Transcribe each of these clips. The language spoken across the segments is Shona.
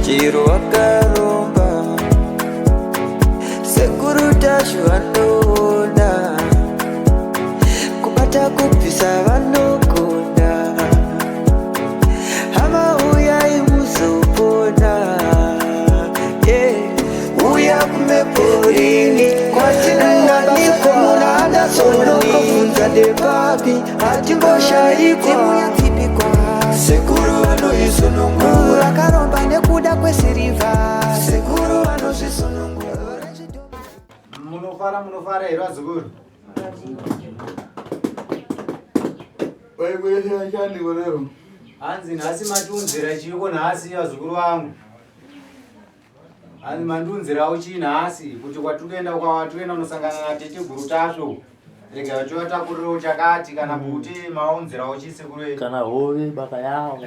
chiro wakaromba sekuru tacho vanona kubata kubvisa vanogona hama uyai muzopona uya kumeporini kwatinananikwa munadasonokovunza depapi hatimboshaikwa sekuru vanoisonongura akaromba nekuda kwesirivha sekuru vanozvisonongura munofara here vazukuru vaikuesheashandiko lero hanzi nhasi matiunzira chiko nhasi vazukuru vangu hanzi mandiunzirawo chii nhasi kuti kwatikuenda unosangana nateteguru tasvo rega vachivatakurirewo chakati kana kuti maunzirawo chii sekuru vedu kana hove baka yavo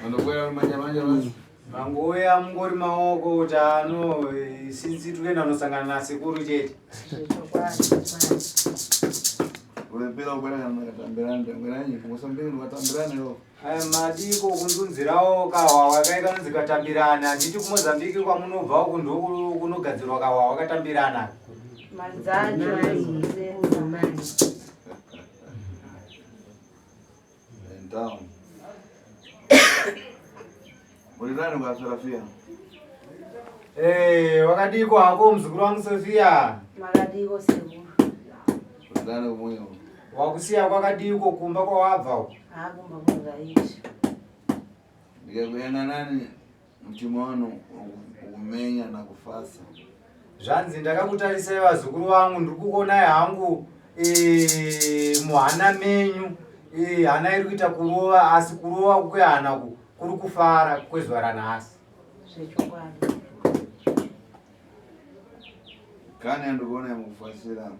vanokwera manyamanya vacho mangoya mungori maoko kuti ano sinzi tikuenda unosangana nasekuru chete ulempera ukwera makatambirana musambiri ukatambirana io aya madiko kundiunzirawo kahwawa kaika nonzi katambirana handiti kumozambiki kwamunobva uku ndokunogadzirwa kahwawa katambirana então ulirani kwa Sofia wakadiko hako mzukuru wangu Sofia makadiko sekuru ulirani kumweyo wakusiya kwakadiko kumba kwawabva akumba kungaiti ndikakuyana nani mtima wano ukumenya na kufasa zvanzi ndakakutarisai vazukuru vangu ndiri kukonai hangu muhana menyu hana iri kuita kurova asi kurova kwehana kuri kufara kwezuva ranhasi zvechokwadi kani andikuona mukufasira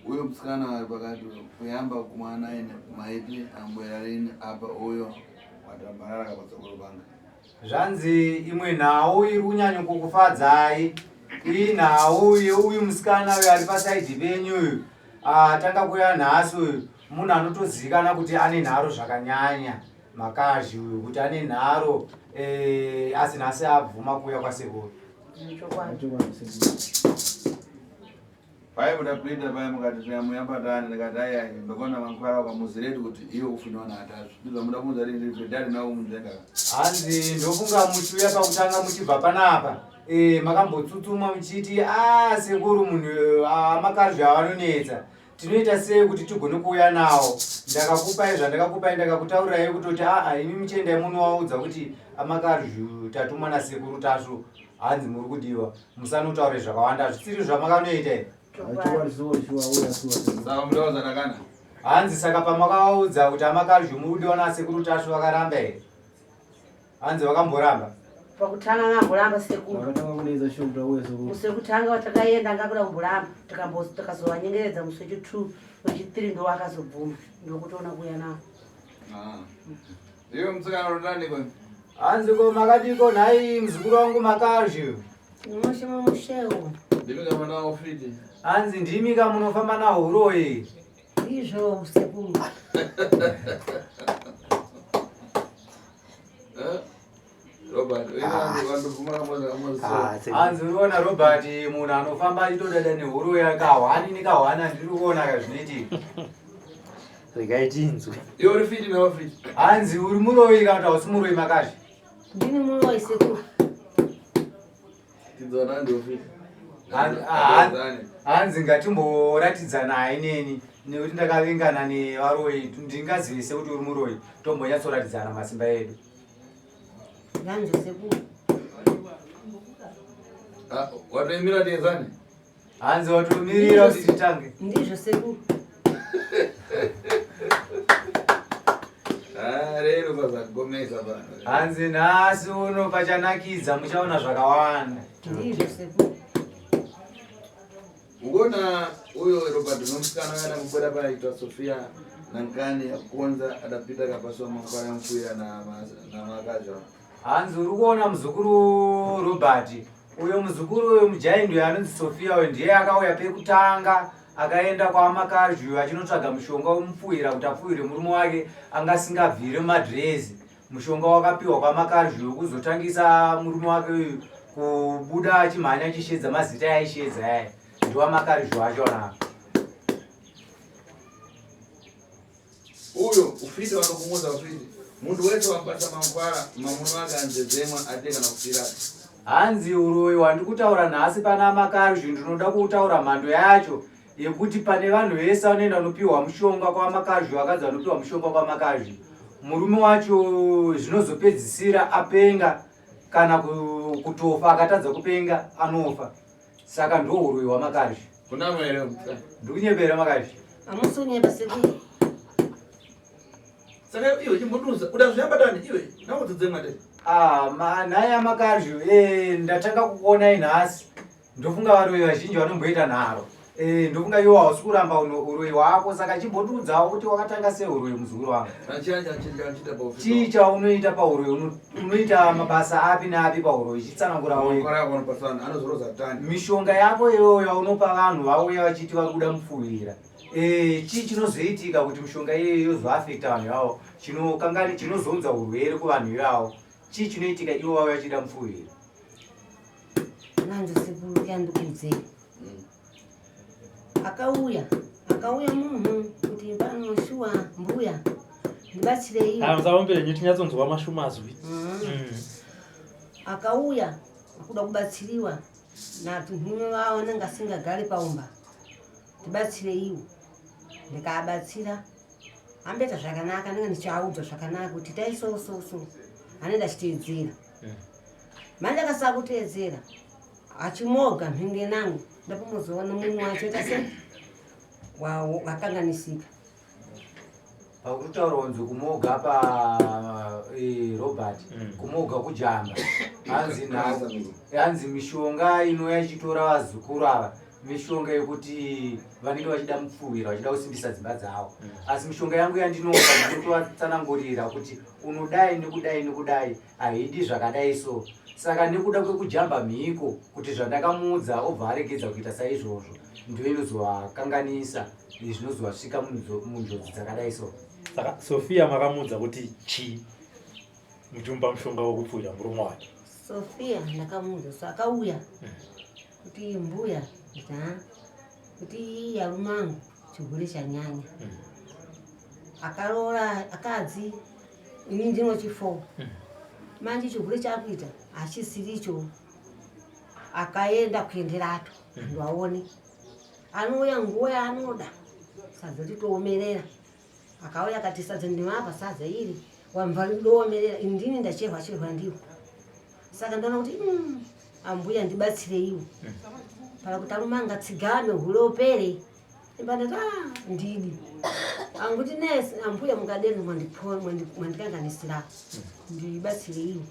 uyo musikana vari pakati kuyamba kumwana ine maipi ambwera rini apa uyo watambarara kapatsogoro panga zvanzi imwe nhau iri kunyanya kukufadzai iyi nhau uyu musikana uyu ari pasaidhi penyu uyu tanga kuya nhasi uyu munhu anotozivikana kuti ane nharo zvakanyanya makazhi uyu kuti ane nharo asi nhasi abvuma kuuya kwasekuru zvechokwadi pai mudapinda pai mukati muyambatana ndikati ayai ndakaona mankwara kwamuziretu kuti iwe kufinwa naatatu ndizva muda kumuza ridari nawo munzenga hanzi ndofunga muchiuya pakutanga muchibva panapa makambotsutsumwa muchiti sekuru munhu makarvi avanonetsa tinoita sei kuti tigone kuuya nawo ndakakupai zvandakakupai ndakakutaurirai kutoti imi muchiendai munovaudza kuti amakarvi tatumwa nasekuru tasvo hanzi muri kudiwa musanotaure zvakawanda zvisiri zvamakanoita saka mudauza ndakana hanzi saka pamakavaudza kuti amakarvi muri kudiwa nasekuru tasvo vakaramba here hanzi vakamboramba pakutanga ngamboramba sekuru musekutanga watakaenda ngakuda kumboramba takazovanyengeredza musi wechi2 wechi3 ndo wakazobvuma ndokutoona kuya nawo iwe musikana rotani kwe hanzi ko makadiko nhai muzukuru wangu makarvi unoshema mushewo ndimika nawo fiti hanzi ndimi kamunofamba nahuroi izvo sekuru Robert wandovhuma kamwe hanzi unoona Robert munhu anofamba achitodada nehuroi yakahwani nikahwana ndiri kuona kazvinoitika rikaitinzwe iwe uri fiti nawo fiti hanzi uri muroi kana kuti hausi muroi makazhi ndini muroi sekuru tidzona ndo fiti hanzi ngatimboratidzana ineni nekuti ndakavengana nevaroi ndingazivise kuti uri muroi tombonyatsoratidzana masimba edu nganzvo sekuru watoimira tienzani hanzi watomirira kuti titange ndizvo sekuru rero pazagomesa pano hanzi nhasi uno pachanakidza muchaona zvakawanda ndizvo sekuru ukona uyo Robert nomusikana kana kubuda paaitwa Sofia nankani yakonza adapita kapaswa makwaya mfuya na makazha hanzi uri kuona muzukuru Robert uyo muzukuru uyo mujaindi uyo anonzi Sofia uyo ndiye akauya pekutanga akaenda kwamakarju achinotsvaga mushonga womupfuwira kuti apfuwire murume wake anga asingabviri madrezi mushonga wakapiwa kwaMakarjo wekuzotangisa murume wake kubuda achimhanya achishedza mazita yaishedza yaya ndiwa Makarjo achona. Uyo ufite wakakumuza ufite mundu wese wambata mangwara mamuno wake anzezemwa ateka na kufirata. Hanzi uroyi wandikutaura nhasi pana Makarjo ndinoda kutaura mhando yacho yekuti pane vanhu vese vanoenda vanopiwa mushonga kwaMakarjo, vakadzi vanopiwa mushonga kwaMakarjo, murume wacho zvinozopedzisira apenga kana kutofa, akatadza kupenga anofa. Saka ndo uroyi hwaMakarjo. Kuna mwere ndikunyepera Makarjo. Amusunyepa sekuru. Saka iwe chimboduza udazviyamba tani iwe nakudzidzemwa tani. Naye Makarjo ndatanga kukuona nhasi. Ndofunga varoyi vazhinji vanomboita nharo. Ndofunga iwe hausi kuramba uroyi hwako, saka chimbodudzawo kuti wakatanga sei uroyi muzukuru wangu. Chii chaunoita pauroyi? Unoita mabasa api naapi pauroyi? Chitsanangurawo. Mishonga yako iyoyo yaunopa vanhu vauya vachiti vari kuda mupfuwira. Chii chinozoitika kuti mishonga iyoyo yozoafekta vanhu vavo, chinozounza urwere kuvanhu ivavo? Chii chinoitika ivo vauya vachida mupfuwira? Nanzo sekuru yandikudzei. Akauya munhu kuti pano shuwa mbuya ndibatsire iwe. Musaombere nyiti nyatsonzwa mashumazwi. Akauya akuda kubatsiriwa na tunhume wao nanga singagare paumba. Ndibatsire iwe. Ndikabatsira. Ambeta zvakanaka nanga ndichaudza zvakanaka kuti taisososo. Anenda chiteedzera. Manje akasakuteedzera. Achimoga mhinge nangu ndapomuzoona munhu wacho tase wakanganisika. Pakutaura kunzi kumoga Robert, kumoga kujamba. Hanzi mishonga inouya ichitora vazukuru ava, mishonga yekuti vanenge vachida mupfuwira, vachida kusimbisa dzimba dzavo. Asi mishonga yangu yandinopa ndinotovatsanangurira kuti unodai nekudai nekudai, haidi zvakadai so. Saka nekuda kwekujamba mhiko kuti zvandakamuudza obva aregedza kuita saizvozvo, ndiyo inozovakanganisa zvinozovasvika munjodzi dzakadai so. Saka Sofia makamuudza kuti chii muchimupa mushonga wokupfuwira murume wake? Sofia ndakamuudza, so akauya kuti mbuya kuti yarumangu chigure chanyanya. Akarora akadzi ini ndino chifo. Manje chigure chakuita achisiricho. Akaenda kuenderato ndwaone anouya nguwa yaanoda sadza titoomerera. Akauya akati sadza ndimapa sadza iri wamva ndoomerera indini ndachirwa ndiwo. Saka ndona kuti ambuya ndibatsire iwe. Para kuti arumanga tsigame hulopere imbandata ndidi anguti nesi ambuya mungadenga mwandikanganisira ndibatsire iwe.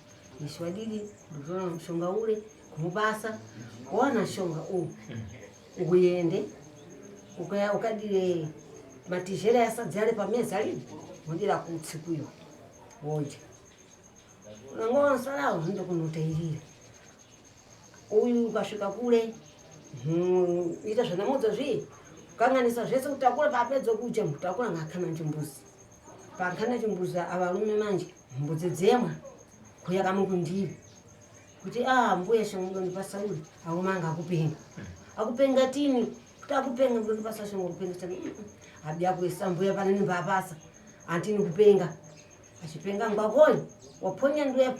Ishwadidi ndizona mushonga ule kumubasa wana shonga ukuyende ukadire matijera yasadzare pameza lini mondira kutsikuyo woja unangona salawo ndo kunotairira uyu ukasvika kule ita zvanamudza zvii kukanganisa zvese kutakura papedza kuja mutakura ngakana chimbuzi pakana chimbuzi avarume manje mbudzi dzemwa kuya kamukundiri kuti mbuya shongo ndipasauri aumanga akupenga tini kuti akupenga ndipasa shongo kupenga tini abya kuisa mbuya pane ndimbapasa antini kupenga achipenga ngwakoyo waponya ndwepo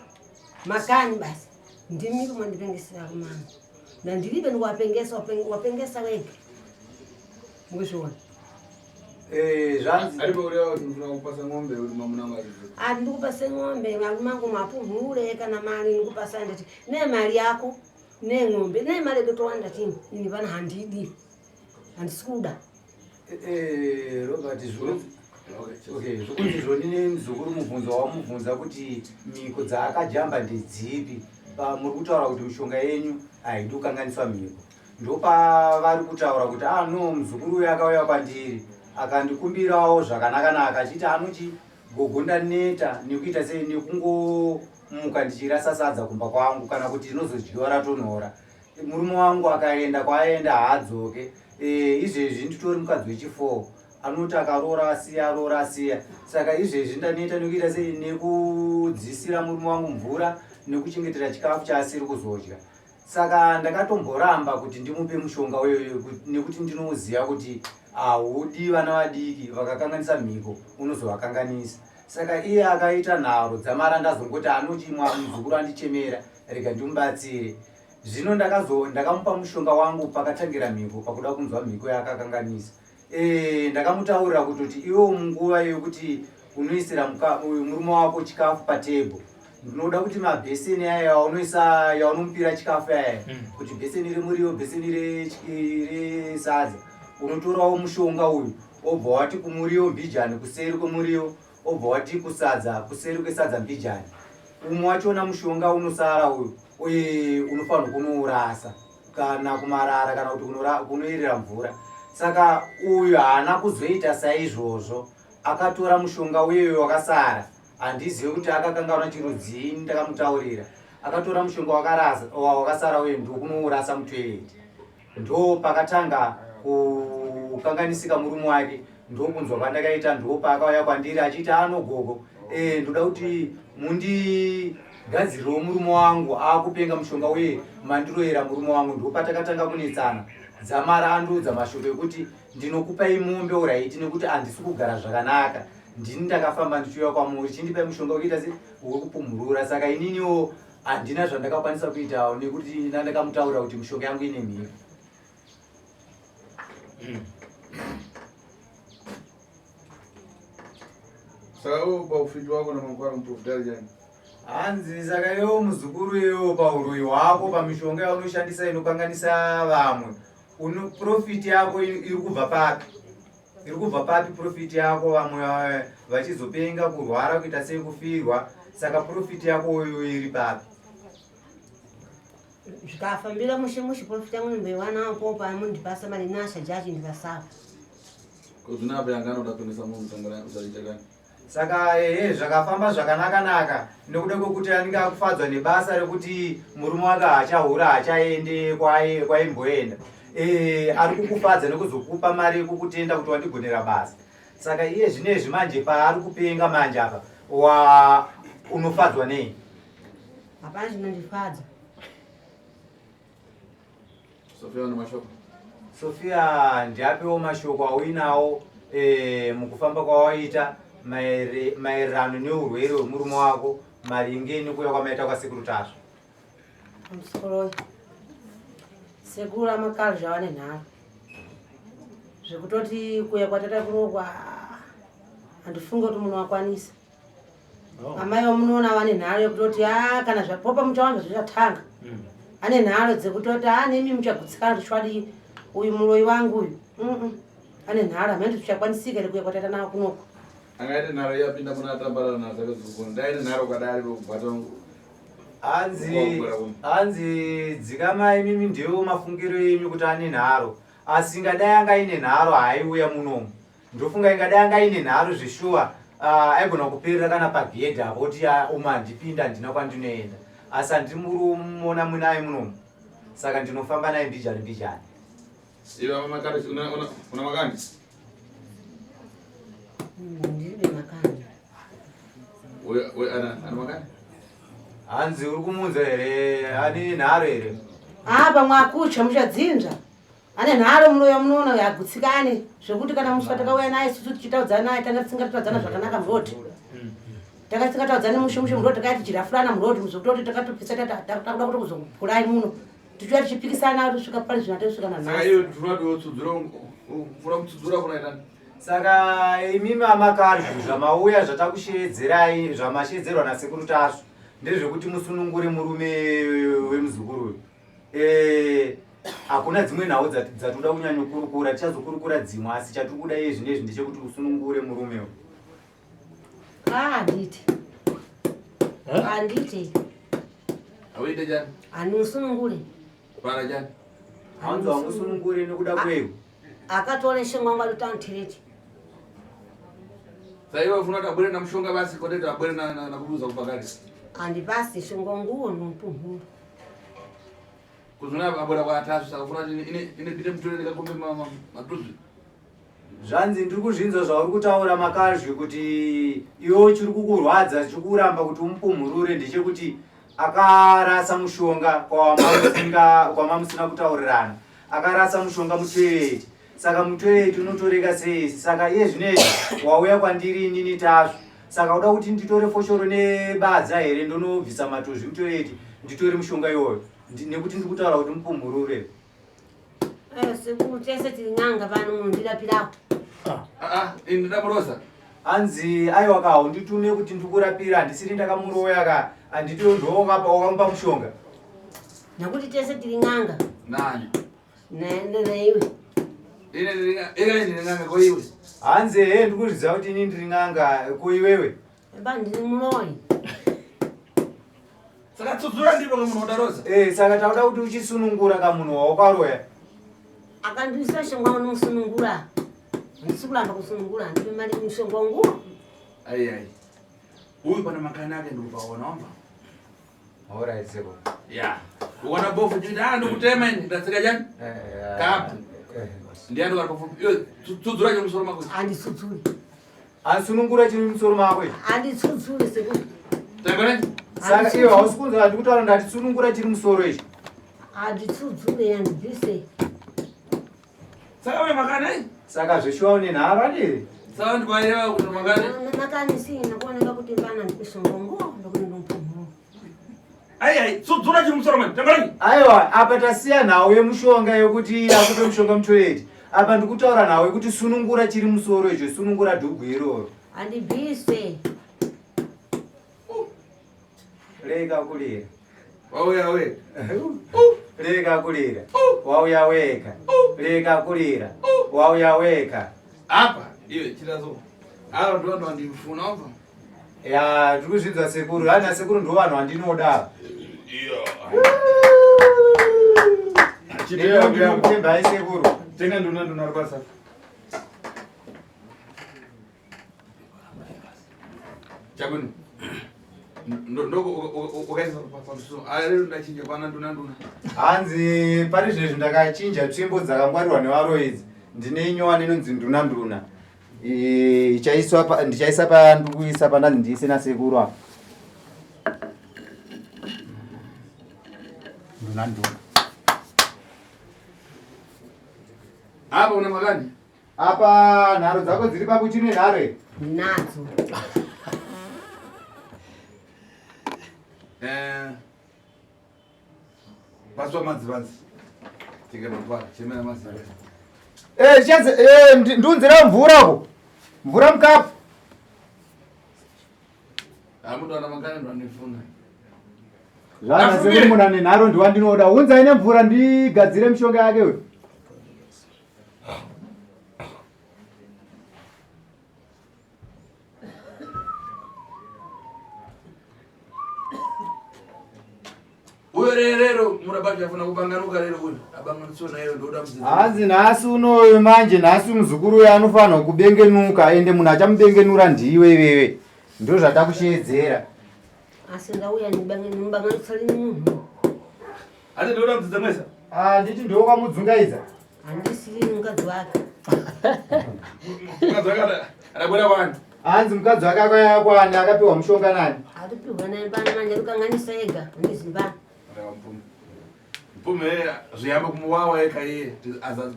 makani basi ndimi kumwe ndipengesera kumanga na ndilibe ndiwapengesa wapengesa wega mwishona zvanzi aripo uriwa kuti ndifuna kupasa ng'ombe uri mamuna mari ndikupase ng'ombe malumangu mapunhure kana mali ndikupasa ndati ne mali yako ne ng'ombe ne mali dotowanda tini ini pana handidi handisikuda Robert zvokunzi zvonine muzukuru mubvunzo wamubvunza kuti mhiko dzaakajamba ndedzipi, muri kutaura kuti mishonga yenyu haidi kukanganiswa mhiko, ndopavari kutaura kuti no muzukuru uyu akauya kwandiri akandikumbirawo zvakanakanaka achiti anochi gogonda neta nekuita sei nekungomuka ndichirasa sadza kumba kwangu kana kuti ndinozodyiwa ratonhora. Murume wangu akaenda kwaenda haadzoke. Izvezvi nditori mukadzi wechi4 anoti akarora asiya. Saka izvezvi ndanoita nekuita sei nekudzisira murume wangu mvura nekuchengetera chikafu chaasiri kuzodya. Saka ndakatomboramba kuti ndimupe mushonga wewe nekuti ndinoziva kuti haudi vana vadiki vakakanganisa mhiko unozovakanganisa. Saka iye akaita nharo dzamara ndazongoti anochimwa muzukuru andichemera rega ndimubatsire. Zvino ndakamupa mushonga wangu pakatangira mhiko pakuda kunzwa mhiko yaakakanganisa. Ndakamutaurira kuti iwo munguva yekuti unoisira murume wako chikafu patebho, ndinoda kuti mabheseni aya yaunomupira chikafu aya kuti bheseni remuriwo, bheseni resadza, unotorawo mushonga uyu obva wati kumuriwo mbijani, kuseri kwemuriwo obva wati kusadza, kuseri kwesadza mbijani. Umwe wachona mushonga unosara uyu uye unofanirwa kunourasa kana kumarara kana kuti kunoerera mvura. Saka uyu haana kuzoita saizvozvo, akatora mushonga uyeyo wakasara. Handizivi kuti akakanganwa chirudzii, ndakamutaurira. Akatora mushonga wakasara uye ndokunourasa mutoireti. Ndo pakatanga kukanganisika murume wake, ndokunzwa kwandakaita, ndo paakauya kwandiri achiti anogogo, ndoda kuti mundigadzirirewo murume wangu akupenga mushonga uye mandiroera murume wangu. Ndo patakatanga kunetsana. Dzamara andoudza mashoko ekuti ndinokupai mombe uraiti nekuti handisi kugara zvakanaka. Ndini ndakafamba ndichiuya kwamuri chindipai mushonga wekuita wekupumurura. Saka ininiwo handina zvandakakwanisa kuitawo nekuti ndakamutaurira kuti mushonga yangu ine mhiko. Saka uwo paufiti wako namakwana muprofitari chani? Hanzi saka iwo muzukuru iwo pauroyi hwako pamishonga yaunoshandisa inokanganisa vamwe, profiti yako iri kubva papi? Iri kubva papi profiti yako? Vamwe vachizopenga kurwara kuita sei kufirwa. Saka profiti yako iri papi? Zvikafambira mushe profiti yangu ndimboiwana popa mundipasa mari nasha jaji ndikasava. Kuzvinapa yanganoda kuendesa munhu tangana kuzaita. Saka zvakafamba zvakanaka nekuda kwekuti anenge akufadzwa nebasa rekuti murume wake achahura achaende kwaimboenda. Ari kukufadza nekuzokupa mari yekukutenda kuti wandigonera basa. Saka iye zvinezvi manje paari kupenga manje apa unofadzwa nei? Hapana zvinondifadza. Sofia una mashoko? Sofia ndiapewo mashoko auinawo mukufamba kwawaita maererano neurwere hwemurume wako maringe nekuuya kwamaita kwasekuru Tasva. Musikoroyi, sekuru amakaro zvavane nharo zvekutoti kuya kwatata kurogwa handifunge kuti munhu wakwanisa. Amai vamunoona vane nharo yekutoti kana zvapopa muchawanda zvichatanga. Ane nharo dzekutoti nemi muchagutsikana tichwadi uyu muroyi wangu uyu. Ane nharo hamene tichakwanisika ere kuya kwatata nawo kunoko. Angaite nharo yapinda muna tambarara nazo kezukuni. Ndaine nharo kadari lokubata. Hanzi dzikamai mimi ndiwo mafungiro enyu kuti ane nharo. Asi ingadai anga ine nharo haiuya munomu. Ndofunga ingadai anga ine nharo zveshuwa aigona kuperera kana pagedhi apo kuti uma ndipinda ndina kwandinoenda. Asi handimurumona munaye munomu. Saka ndinofamba naye mbijani. Iwe makani una makani? Ndiribe makani. We ana makani? Hanzi uri kumunza here? Ane nharo here? Pamwe akucha muchadzinza. Ane nharo muroyi wamunoona yagutsikane zvekuti kana muswa takauya naye susu tichitaudzana naye tanga tisingataudzana zvakanaka muroti. Tanga tisingataudzane mushe muroti takati jirafurana muroti muzokutoti takatopisa takuda kuti kuzokupurai muno. Tichiuya tichipikisana kusvika pari zvino tasvika nanhasi. Saka iyo tunoti wotsudzura ufuna kutsudzura kuna itani? Saka imimi amakari zvamauya zvatakusheedzerai zvamashedzerwa nasekuru Tasva ndezvekuti musunungure murume wemuzukuru uyu. Hakuna dzimwe nhau dzatoda kunyanya kurukura, tichazokurukura dzimwe asi chatiri kuda iye zvinezvi ndechekuti usunungure murume uyu. Handite. Awite chani? Hanimusunungure. Para chani? Hanzi wamusunungure nekuda kweyo. Akatore shengwangu adotantireti. Saka iwe ufuna kuti abwere namushonga basi kodeti abwere nakubuza kupakati? Handipasi shengwanguwo nomupunhuru. Kuzvona abwera kwa Tasva saka ufuna kuti ine pite mutore ndikakombe matuzi? zvanzi ndiri kuzvinzwa zvauri kutaura makazvi kuti iwo chiri kukurwadza chiri kuramba kuti umupumhurure ndechekuti akarasa mushonga kwamamusina kutaurirana, akarasa mushonga mutoireti. Saka mutoireti unotoreka sei? Saka iye zvinezvi wauya kwandiri inini tazvo, saka uda kuti nditore foshoro nebadza here ndonobvisa matozvi mutoireti nditore mushonga iwoyo nekuti ndiri kutaura kuti mupumhurure. Sekuru tese tiri n'anga pano munhu ndirapirapo. Ini ndamurosa. Anzi aiwa kawo nditume kuti ndikurapira, handisiri ndakamuroya ka, handitiwo ndoka pa wakamupa mushonga. Nakuti tese tiri n'anga. Nani? Naiwe. Ine ndiri n'anga ko iwe. Hanzi ndikuzviziva kuti ini ndiri n'anga ko iwewe. Ba ndiri muroyi. Saka tsudzura ndipo munhu udarosa. Saka tauda kuti uchisunungura ka munhu wawakaroya. Akandisa shongwa unosunungura. Ndisikulamba kusunungura ndipe mali mushonga wangu. Ai. Uyu pana makana yake ndio ukaona omba. Alright sebo. Yeah. Uona bofu jida ndikutema ini ndatsika jani? Kapu. Ndiye ndo kapofu. Yo tsudzura je musoro mako. Andisudzure. Asunungura chiri musoro mako. Andisudzure sekuru. Tangore? Saka iyo hausikunza ndikutaura ndati sunungura chiri musoro ichi. Andisudzure yandibvise. Saka wewe makana hii? Saka zveshuwa une nharo adiri. Saka ndikwaelewa kuti makana. Makani sina kuoneka kuti pana ndikushongongo ndokuti ndompumhuro. Ai tsudzura chiri musoro mako. Tangore? Aiwa apa tasiya nhau yemushonga yekuti akupe mushonga mutoireti. Apa ndikutaura nhau yekuti sunungura chiri musoro icho, sunungura dhugu iroro. Andibvise. Rega kulira. Wauya we. Rega kulira. Wauya weka. Rega kulira. Wauya weka. Apa iwe chirazo. Alo ndo ndimfuna omba. Ya ndikuzvidzwa sekuru, hana sekuru ndo vanhu vandinoda. Iyo. Chideo ndinokutembai sekuru. Tenga nduna rubasa. Chaguni. Ndoko ukaisa pamusumo. Ari ndachinja pana nduna. Hanzi pari zvezvi ndakachinja tsvimbo dzakangwarirwa nevaro idzi. Ndine nyowani inonzi nduna. Ndichaisa pa ndikuisa pandanzi ndiise nasekuru apa. Nduna. Apa una makani? Apa nharo dzako dziri papo chine nharo. Nadzo. Paswa madzivanzi. Tika mapara, chemena madzivanzi. Ndunzira mvura ko. Mvura mukapu. Amudo ana makani ndo andifuna. Zvana sekuru munhu ane nharo ndiwandinoda. Unza ine mvura ndigadzire mishonga yake we. Uyo rero murabati afuna kubanganuka rero uyo. Abanganiswa nayo ndoda mzizi. Hanzi nhasi unoyo manje nhasi muzukuru uyo anofanirwa kubengenuka ende munhu achamubengenura ndiwe iwewe. Ndo zvatakushedzera. Asi ndauya nibanganiswa lini munhu. Ati ndoda mzizi mwesa? Nditi ndokamudzungaidza. Handisiri mukadzi wake. Mukadzi wake adabwera kwani? Hanzi mukadzi wake akauya kwani akapiwa mushonga nani? Aripihwa naye pana manje rukanganisa ega handizimbani. Mpume zviyamba kumuwawa eka iye aza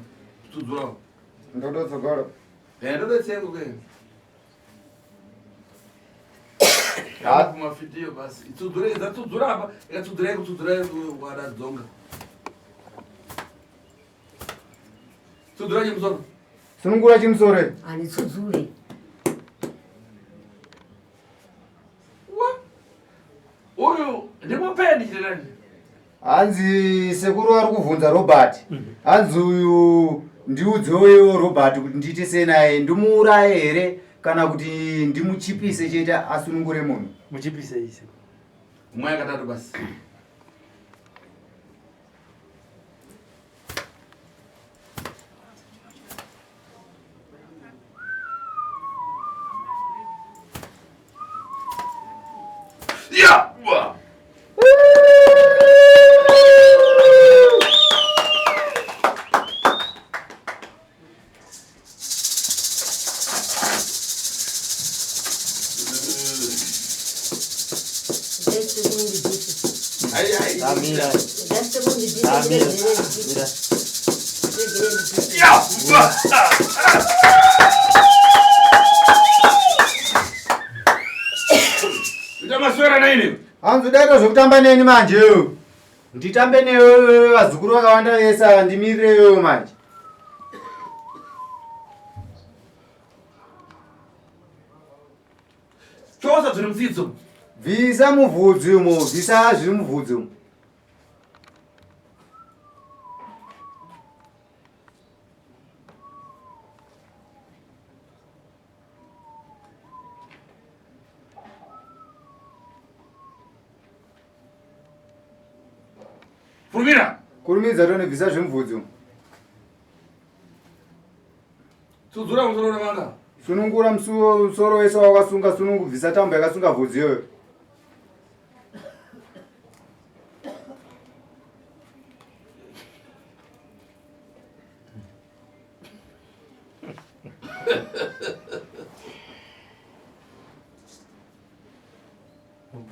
tsudzura. Ndodotsogoro. Ndodetsengu ke. Kumafitiyo basi. Tsudzura apa, ikatsudzura wadadzonga. Tsudzura chimusoro. Sunungura chimusoro. Handitsudzure. Uyu ndimupeni chirani. Hanzi sekuru ari kuvhunza Robert. Hanzi uyu ndiudzowewo Robert kuti ndiite sei naye, ndimuuraye here kana kuti ndimuchipise chete asunungure munhu. Muchipise ise. Mwe katatu basi. Yeah! Amira. Utamaswera na ini. Hanzo daito zvokutamba neni manje. Nditambe newe vazukuru vakawanda vese ndimirireyo manje. Chosa zviri mutsitso. Visa muvhudzi umo, visa zviri muvhudzi umo. Furumira. Kurumidza tone visa zviri muvhudzi umo. Tsudzura musoro wamanga. Sunungura musoro wese wakasunga sunungu visa tambo yakasunga vhudzi iyoyo.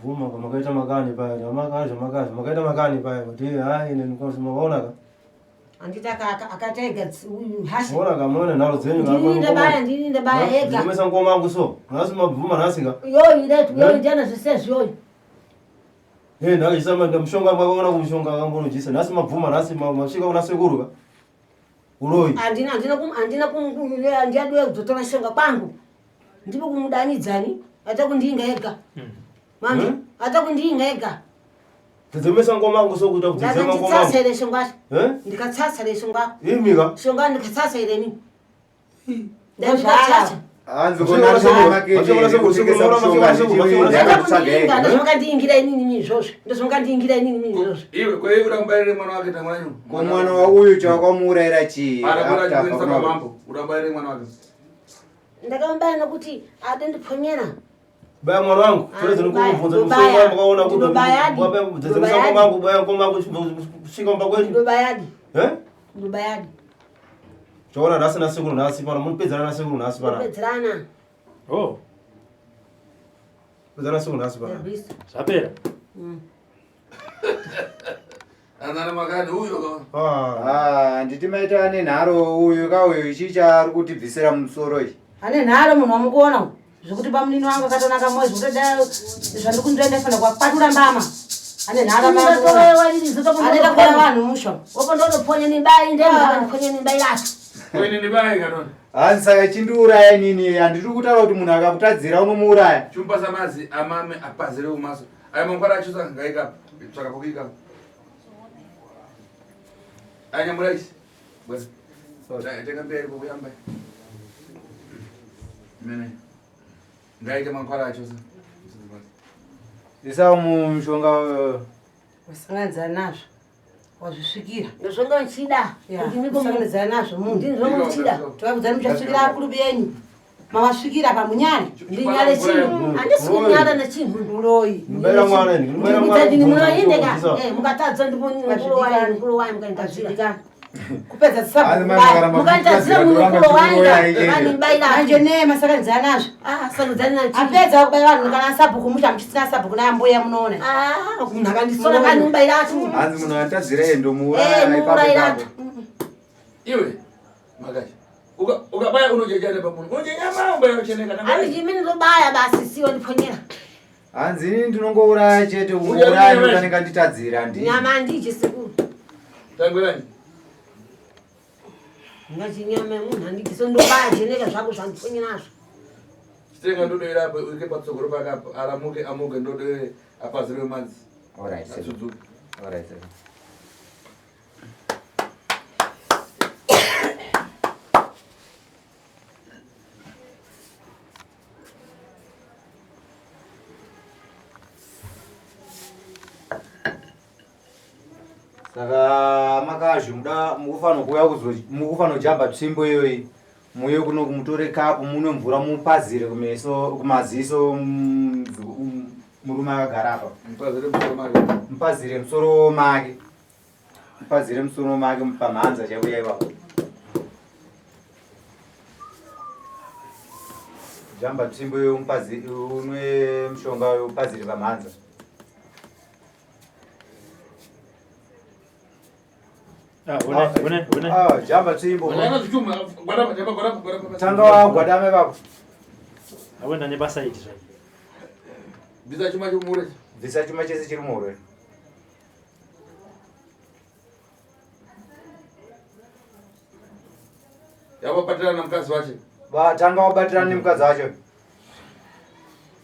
Vuma kama kaita makani pale, makaita makani pale. Kuti hai ni nikosi maona ka. Anditaka akatega huyu hasi. Ona kama ona nalo zenyu Ndinde baya ega. Nimesa ngoma yangu so. Lazima vuma nasika. Yo ile tu yo jana sisi yo. Na kisema ndio mshonga mbona kumshonga wangu unojisa. Lazima vuma lazima mashika unasekuru ka. Uroi. Andina kumkulia ndiadwe kutotola shonga kwangu. Ndipo kumudanidzani hata kundinga ega. Mami, hata kundinga ega. Tazemesa ngoma yangu so kuta kutazema ngoma. Ndikatsasa ile shonga. Ndikatsasa ile shonga. Imika. Shonga ndikatsasa ile nini? Ndikatsasa. Hanzo kona shonga makete. Ndingira inini mimi zvozvo. Ndingira inini mimi zvozvo. Iwe kwa hiyo urambaire mwana wake tamwanyu. Kwa mwana wa uyu chakamuraira chi. Ara kwa mambo. Urambaire mwana wake. Ndakamubaya nokuti adendiponyera. Baya mwana wangu, tuweze nikufunza msongo wangu kaona kuti wape tazemesa ngoma yangu baya ngoma yangu shika mpagweni. Ndobayadi. Eh? Ndobayadi. Chona nasi na siku nasi pana munipedzana na siku nasi pana. Pedzana. Oh, Pedzana siku nasi pana. sapera. Andana makani huyo ka. Nditi maita nenharo uyu kauyu ichicha ari kutibvisira musoro ichi. Ane nharo munhu wamukuona zvekuti pamunini wangu akatonaka mozi kutoda zvandikundoendesana kwapatura mbama. Ane nharo anoita kuona vanhu musho. Woko ndotoponya nibai ndemponya nibai lati. Kwene nibai kanoni. Hanzi saka chindiuraya nini handiri kutaura kuti munhu akakutadzira unomuuraya. Chumba samazi amame apazire umaso. Ayo mangwara achusa ngaika tsvakapokika. Anyamuraisi. Bwana. Tenga mbele kuyamba. Mene. Ngaike mangwara achusa. Isa mushonga wasanganidzana nazvo wazvisvikira ndozvonga nchida ndinikosanganidzana nazvo ndinzvonga nchida tovakudzani muchasvikira akuru benyu mavasvikira pamunyare ndinyare chinhu handisi kunyara nechinhu nduroi Mbera mwana ni. ndini munoindeka mukatadza ndimukuru wayo mukaindazvidikana kupedza mukaindazira mukuru wayo vanimbaira manje ne masakanidzana nazvo sakanidzana nacho apedza kubaya vanhu kana sabhuku mucha muchisina sabhuku naambuya munoona munhu akandisona kanimbaira atu hanzi munhu atadzira endomuuraya ipapo. Iwe makaji. Ukabaya unojejana pamunhu. Unojejama ubaya ucheneka na. ani jimini ndobaya basi siwo ndiponyera Hanzi ini ndinongouraya chete uuraya nokanenge nditadzira ndi. nyama ndiji sikuru Tangwelani. ngachinyama yemunhu handiji so ndobaya cheneka zvako zvandiponyera nazvo Chitenga ndodoira apa uke patsogoro pakapa aramuke amuke ndodoire apazire manzi. Alright. Asudzuka. Alright. Saka makazvimuda mukufano kuya mukufano jamba tsvimbo iyoyi muye kuno kumutore kapu munwe mvura mupazire kumeso kumaziso murume akagara apa Mpazire musoro make. mupazire musoro make mupazire musoro make pamhanza chakuya ipapo jamba tsvimbo iyoyi unwe mushonga upazire pamhanza Jamba tsimbo. Wana zikuma gwada Tanga wa gwadame bako. Awenda ne basa iti. Biza chuma chumure. Visa chuma chese chiri murwe. Yaba patira na mkazi wache. Ba tanga wabatira ni mkazi wacho.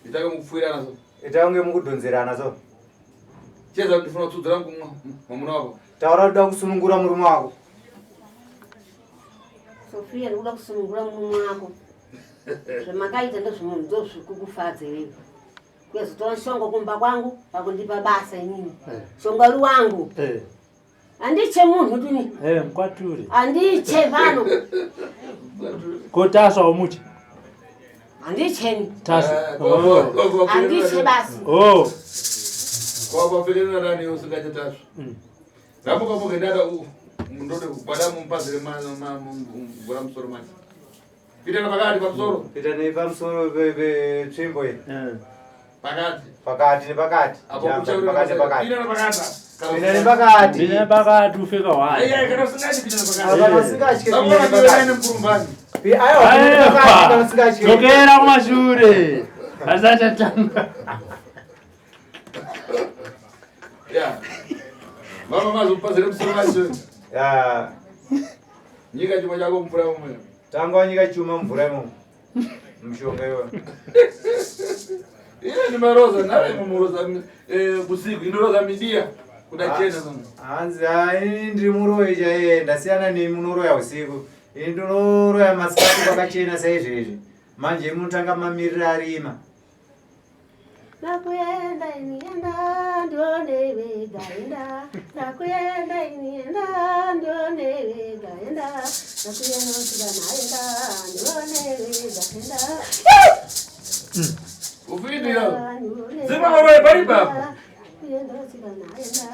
Itaka mukufuira nazo. Itange mukudonzerana so. Cheza ndifuna kutudzira mwamuna wako. Taura kuda kusunungura murume wako. Sofia ndikuda kusunungura murume wako. Zvamakaita ndozvinhu ndozvikukufadza iwewe. Kuzotora shongo kumba kwangu pakundipa basa inini. Shongo ruwangu. Andiche munhu tuni. Mkwaturi. Andiche vanhu. Kotaswa omuti. Andicheni. Taswa. Andiche basi. Kwa vile ndani usingaje taswa. Hapo kama ngendada ndode kupanda mumpazire mvura musoro manje. Pita na pakati pa musoro. Pita ne pa musoro be tsvimbo iyi. Pakati. Hapo kuchauri pakati. Pita na pakati. Pita ne pakati. Pita pakati ufika wapi? Kana usingaje pita na pakati. Kana usingaje pita na pakati. Mkurumbani. Ayo pakati kana usingaje. Tokera kumashure. Azacha tanga. Ya. Mama mazo upazire musoro manje. Ya. Nyika chuma chako mvura mwe. Tanga nyika chuma mvura mwe. Mshonga yo. Ni maroza nawe mumuroza busiku indoroza midia kudachena sana. Hanzi ndiri muroyi chaenda siyana ni munoroya usiku. Indoroya masikati pakachena saizvezvi. Manje munotanga mamirira arima. Nakuyenda inienda ndione wega enda. Nakuyenda inienda ndione wega enda. Nakuyenda naenda ndione wega enda. Ufidi yo. Zima wewe bariba. Nakuyenda naenda.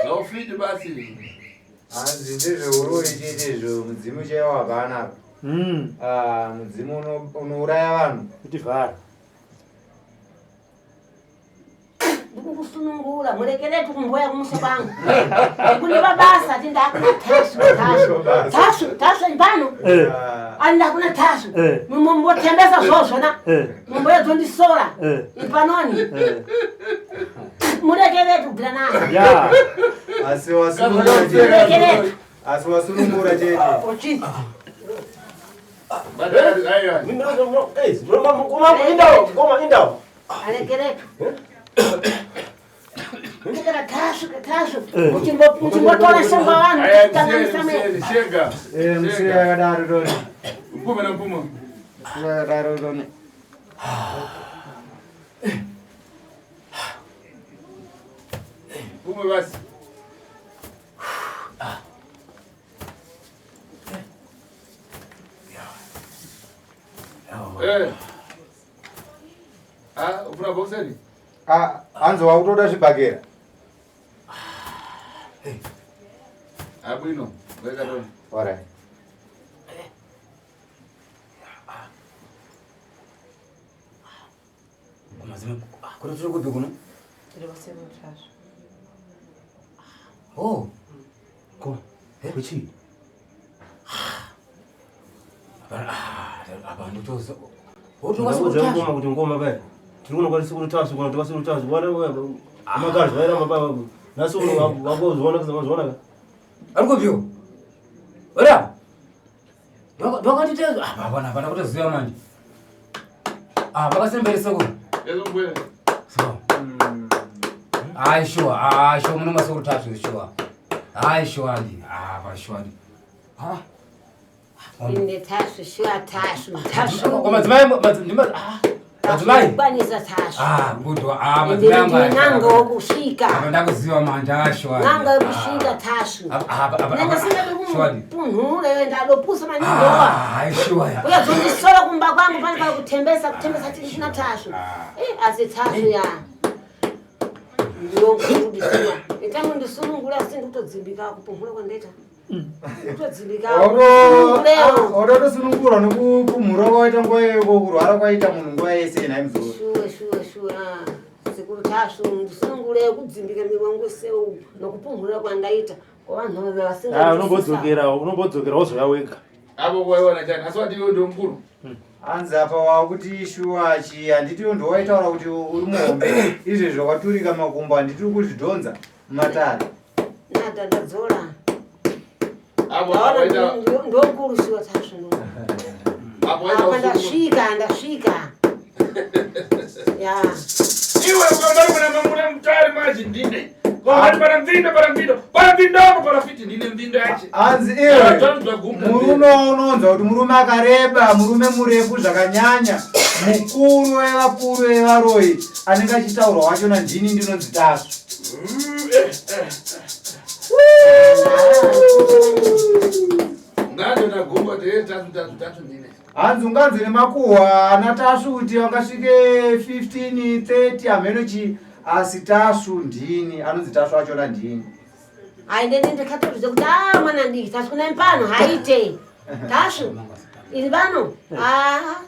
La ufidi basi. Hanzi ndizvo uroyi chaitezvo mudzimu chaiwo hapana. Mudzimu unouraya vanhu. Kuti vhara. Ndikukusunungura murekeretu kumboya kumusha kwangu. Ndikulipa basa ati ndakuna tashu impano. Andakuna tashu. Mumbotembesa zvozvona. Mumboyedzondisora. Ipanoni. Murekeretu kubvira naye. Ya. Asi wasunungura chete. Ochiti. Badari ayo. Indao. Arekeretu. Ndikara tashu. Uchimbotora shamba wangu. Chega. Msiya yakadaro doni. Upuma na upuma. Msiya yakadaro doni. Upuma basi. Ufuna boxeni? Hanzi wakutoda zvibhagera. Abwino, weka doni. Alright. Kuna turi kupi kuno? Tiri vasema tashu. Oh. Ko. Kuchi. Apa ndotoza. Ngoma kuti ngoma paya. Tiri kuno kwati sikuru tasu kuno tikasiru tasu. Wana amagazi vaira mababa. Naso wangozviona kuzamazviona ka. Arikupyo. Ora. Ndakatitezo. Hapana kutoziva manje. Vakasembere soko. Yezo mbwene. So. Sure. Sure muno masoko tatu sure. Sure andi. Sure andi. Ine tashu, shua tashu. Madzimai. Kwanisa tashu. Budo. Madzimai. Nanga wokusvika. Ndakuziva manje ashwa. Nanga wokusvika tashu. Nanga singa punhure ndadopusa maningi. Sure. Uyazondisora kumba kwangu pane kana kutembesa tisina tashu. Asi tashu ya. Ndokudisiwa. Itamu ndisunungura sindikutodzimbika kupunhura kwandeta. Ototosunungura nekupumhura kwaita nguva yeko kurwara kwaita munhu nguva yese naimzoro. Shuwa. sikuru tasu ndisunungule kudzimbika miwangu seu nokupumhura kwandaita kwavanhu vasinga unombodzokera wozoya wega Abo waiona chani. Aswati iwe ndio mkuru. Anzi apa wakuti shuwa chi handitiwo ndowaitaura kuti uri muhombe izvezvo kwaturika makumbo handitiri kuzvidhonza mumatare nadhandadzora Abo waita ndokuru shuwa tasu Abo waita ndasvika ya iwe kwambari kuna mtari maji ndine. Kwambari para fiti ndine mvindo yache. anzi iwe murume unonzwa kuti murume akareba murume murefu zvakanyanya mukuru wevakuru vevaroi anenge achitaurwa wacho nandini ndinonzi Tasu. Ngado na gumba tatu ndine. hanzi unganzi nemakuhwa ana Tasu kuti vangasvike 15 30 hamenochi asi Tasu ndini anonzi Tasu achona ndini haindeni ndikatozvize kuti mwana ndiki tasu kunai pano haite tasu iri pano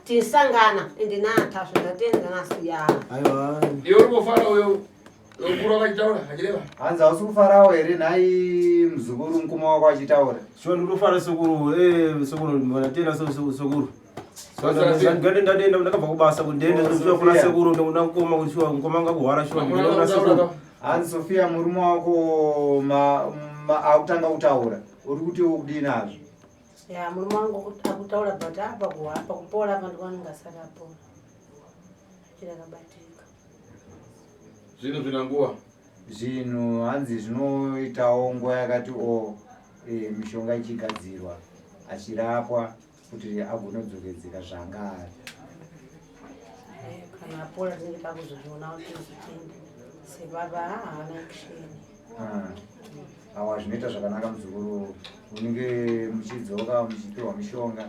tisangana ende tasu ndatenza nasiya aiwa Iwe urikufara uyo mkuru wakachitaura achireva. hanzi hausi kufarawo here nhai muzukuru mukoma wako achitaura shuwa ndikufara sekuru manatenda sekuru ndadenda ndakabva kubasa kuti ndiende shuwa kuna sekuru ndakukoma kuti shuwa ngoma ngakuhwara shuwa ndinoona sekuru hanzi Sofia murume wako akutanga kutaura uri kuti ukudini azvo ya murume wangu akutaura but apa kupora apa ndikwangasarapo chirakabatika Zvinhu zvinanguwa. zvinhu hanzi zvinoitawo nguva yakati mishonga ichigadzirwa achirapwa kuti agonodzokedzeka zvanga ari kana apora tinenge takuzozviona kuti zvitende sebaba haana kusheni awa zvinoita zvakanaka muzukuru unenge muchidzoka muchipiwa mishonga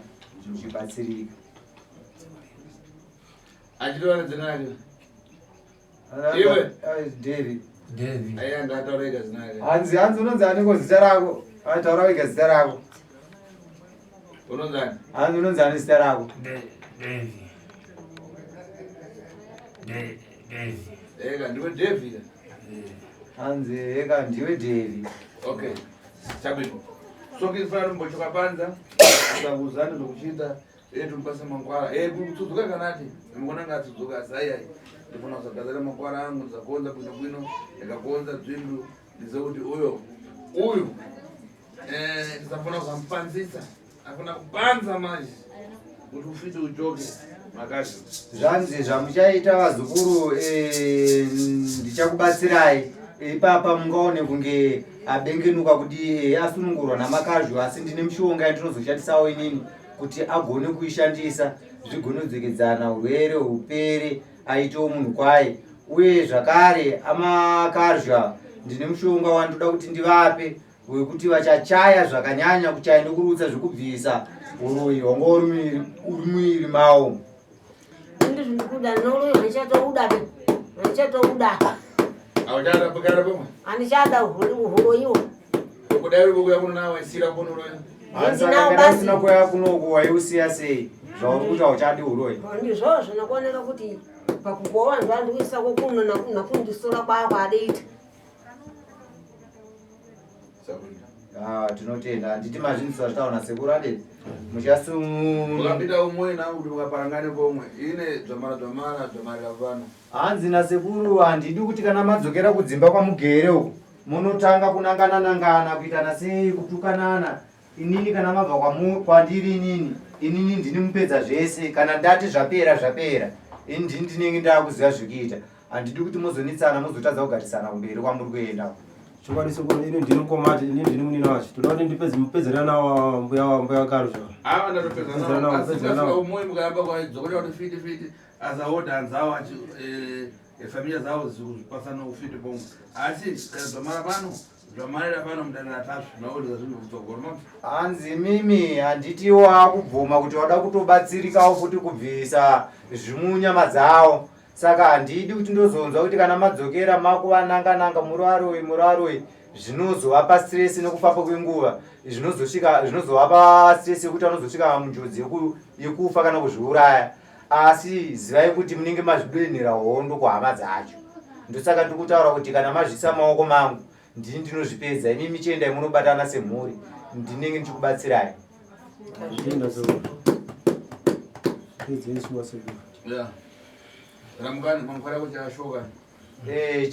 muchibatsirika Achitora zina rake. Iwe David aya ndataura ega zina rake. hanzi unonzi aniko zita rako ataura wega zita rako Unonzani? hanzi unonzi ani zita rako Ega ndiwe David. hanzi eka ndiwe David Okay. Chabwino. Soki fana mbochoka panza. Kusabuzana nokuchita tumupasa mangwara. Kutudzuka kanati. Ndimona ngati tudzuka zaya. Ndifuna kusagadzira mangwara angu ndizakonza bwino ndikakonza dzvindu ndizekuti uyu ndisafuna kuzamupanzisa afuna kupanza manje kuti ufite ujoke makazi zvanzi zvamuchaita vazukuru ndichakubatsirai ipapa mungaone kunge abengenuka kuti asunungurwa namakazhu asi ndine mishonga yandinozoshandisawo inini kuti agone kuishandisa zvigonodzokedzana urwere upere aitewo munhu kwaye uye zvakare amakazha ndine mushonga wandoda kuti ndivape wekuti vachachaya zvakanyanya kuchaya nekurutsa zvekubvisa uroi hwanga uri mumwiri mavo indi zvindikuda noloyo hanichatouda auchada pagara pomwe hanichada uroyiwo kudai bokuya kuno nawe sira kuno royo hanzisina kuya kunoku waiusiya sei zvauri kuti hauchadi uroi ndizvozvo nakuoneka kuti pakugowa vanhu vandikuisa kokuno nakundisora kwako adeita tinotenda handiti mazvinhu zvataona sekuru adeti ukapinda umwe nakuti mukaparangane pomwe ine dzamarira vana hanzi nasekuru handidi kuti kana madzokera kudzimba kwamugere uku munotanga kunangana kuitana sei kutukanana inini kana mabva kwandiri inini ndini mupedza zvese kana ndati zvapera ini ndini ndinenge ndakuziva zvekuita handidi kuti muzonetsana muzotadza kugarisana kumberi kwamuri kuenda chokwadi sekuru ini ndini mukomati ini ndini munini wacho toda kuti mupedzerana nawo mbuya karuzha ava ndatopedzana umwe mukayamba kwaidzokocha kuti fiti azaoda anzawo achi familia zavo zikupasana ufiti pomwe asi zvamarira pano mudanira Tasu naodza zvinhu kutsogoroma hanzi mimi handiti wakubvuma kuti wada kutobatsirikawo futi kubvisa zvimunyama dzawo saka handidi kuti ndozonzwa kuti kana madzokera makuvananga muraroi zvinozovapa stress nekufamba kwenguva zvinozovapa stress yekuti vanozosvika munjodzi yekufa kana kuzviuraya asi zivai kuti munenge mazvidonhera hondo kuhama dzacho ndosaka ndikutaura kuti kana mazvisa maoko mangu ndini ndinozvipedza, imi michienda munobatana semhuri, ndinenge ndichikubatsirai. Tinda sekuru. Pedzi yesuwa sekuru. Yeah. Ramukani mankwara kuti ashoka.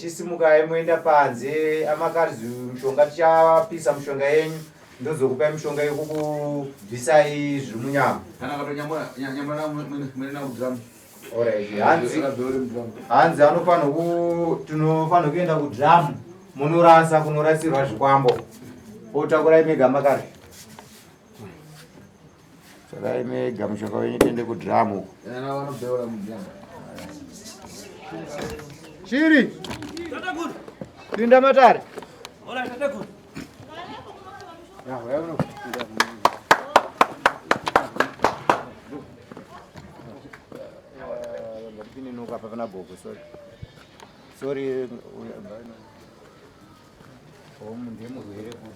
Chisimukai muenda panze, amakarzi mishonga tichapisa mishonga yenyu, ndozokupai mishonga yekukubvisai zviri munyama. Kana katonyamura nyamura mwena kudzamu. Alright, hanzi tinofanira kuenda kudhamu munorasa kunorasirwa zvikwambo. Otakurai mega makari. Sakai mega mishonga wenyu tiende kudhamu. Yana vanobeura mudhamu. Shiri. Linda matare. Ola tata good. Ya, wewe uno. Lakini nuka hapa pana bogo, sorry. Sorry. Ndiye mugwere ku.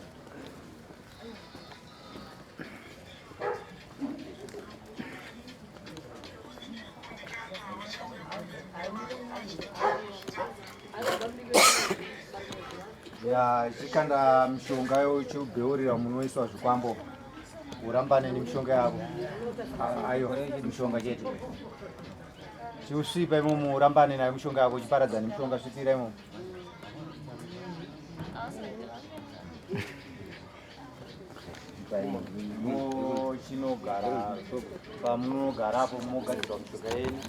Ya, chikanda mishonga yochibheurira munoiswa zvikwambo. Urambane nemishonga yako. Ayo, mishonga chete. Chiusvipa imomo urambane nayo mishonga yako, chiparadza nemishonga svitira imomo. Chinogara pamunogarapo mogadzirwa mishonga yenyu.